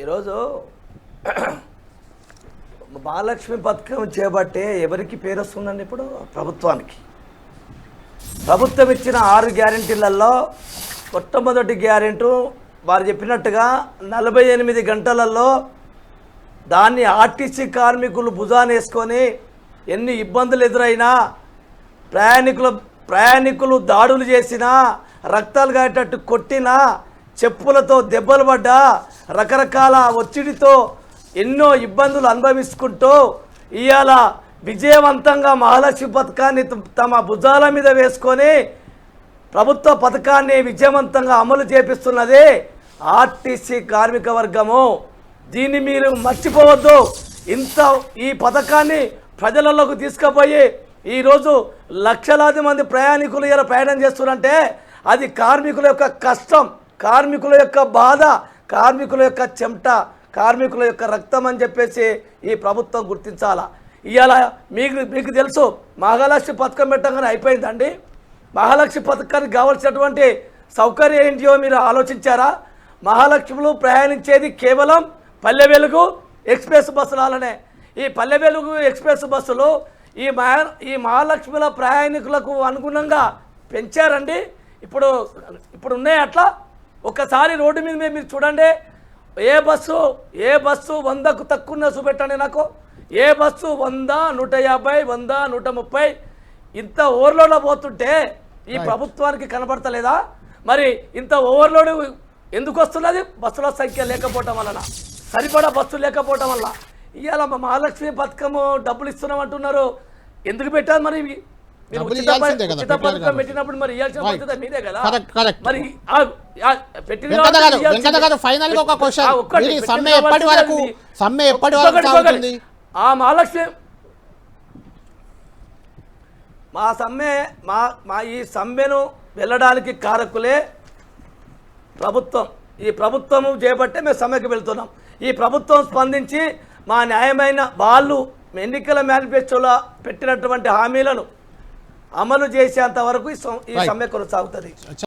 ఈరోజు మహాలక్ష్మి పథకం చేపట్టే ఎవరికి పేరు వస్తుందండి? ఇప్పుడు ప్రభుత్వానికి. ప్రభుత్వం ఇచ్చిన 6 గ్యారెంటీలలో మొట్టమొదటి గ్యారెంటీ వారు చెప్పినట్టుగా 48 గంటలలో దాన్ని ఆర్టీసీ కార్మికులు భుజానేసుకొని ఎన్ని ఇబ్బందులు ఎదురైనా ప్రయాణికులు దాడులు చేసినా, రక్తాలు కాయేటట్టు కొట్టినా, చెప్పులతో దెబ్బలు పడ్డా, రకరకాల ఒత్తిడితో ఎన్నో ఇబ్బందులు అనుభవించుకుంటూ ఇవాళ విజయవంతంగా మహాలక్ష్మి పథకాన్ని తమ భుజాల మీద వేసుకొని ప్రభుత్వ పథకాన్ని విజయవంతంగా అమలు చేపిస్తున్నది ఆర్టీసీ కార్మిక వర్గము. దీన్ని మీరు మర్చిపోవద్దు. ఈ పథకాన్ని ప్రజలలోకి తీసుకుపోయి ఈరోజు లక్షలాది మంది ప్రయాణికులు ఇలా ప్రయాణం చేస్తున్నారంటే అది కార్మికుల యొక్క కష్టం, కార్మికుల యొక్క బాధ, కార్మికుల యొక్క చెమట, కార్మికుల యొక్క రక్తం అని చెప్పేసి ఈ ప్రభుత్వం గుర్తించాలా. ఇవాళ మీకు తెలుసు మహాలక్ష్మి పథకం పెట్టగానే అయిపోయిందండి. మహాలక్ష్మి పథకానికి కావాల్సినటువంటి సౌకర్యం ఏంటియో మీరు ఆలోచించారా? మహాలక్ష్మిలో ప్రయాణించేది కేవలం పల్లె వెలుగు ఎక్స్ప్రెస్ బస్సులనే. ఈ పల్లె వెలుగు ఎక్స్ప్రెస్ బస్సులు ఈ మహాలక్ష్మిల ప్రయాణికులకు అనుగుణంగా పెంచారండి. ఇప్పుడు ఉన్నాయి అట్లా. ఒక్కసారి రోడ్డు మీద మీరు చూడండి, ఏ బస్సు 100కు తక్కువ చూపెట్టండి నాకు. ఏ బస్సు 100, 150, 100, 130 ఇంత ఓవర్లోడ్లో పోతుంటే ఈ ప్రభుత్వానికి కనబడతలేదా? మరి ఇంత ఓవర్లోడ్ ఎందుకు వస్తున్నది? బస్సుల సంఖ్య లేకపోవటం వలన, సరిపడా బస్సులు లేకపోవటం వల్ల. ఇవాళ మహాలక్ష్మి పథకము డబ్బులు ఇస్తున్నాం అంటున్నారు. ఎందుకు పెట్టారు? మరి ఉచిత పథకం పెట్టినప్పుడు మరి ఇవ్వాల్సిన బాధ్యత మీదే కదా. మరి ఆ మహాలక్ష్మి మా ఈ సమ్మెను వెళ్ళడానికి కారకులే ప్రభుత్వం. ఈ ప్రభుత్వము చేపట్టే మేము సమ్మెకి వెళ్తున్నాం. ఈ ప్రభుత్వం స్పందించి మా న్యాయమైన వాళ్ళు ఎన్నికల మేనిఫెస్టోలో పెట్టినటువంటి హామీలను అమలు చేసేంత వరకు ఈ సమ్మె కొనసాగుతుంది.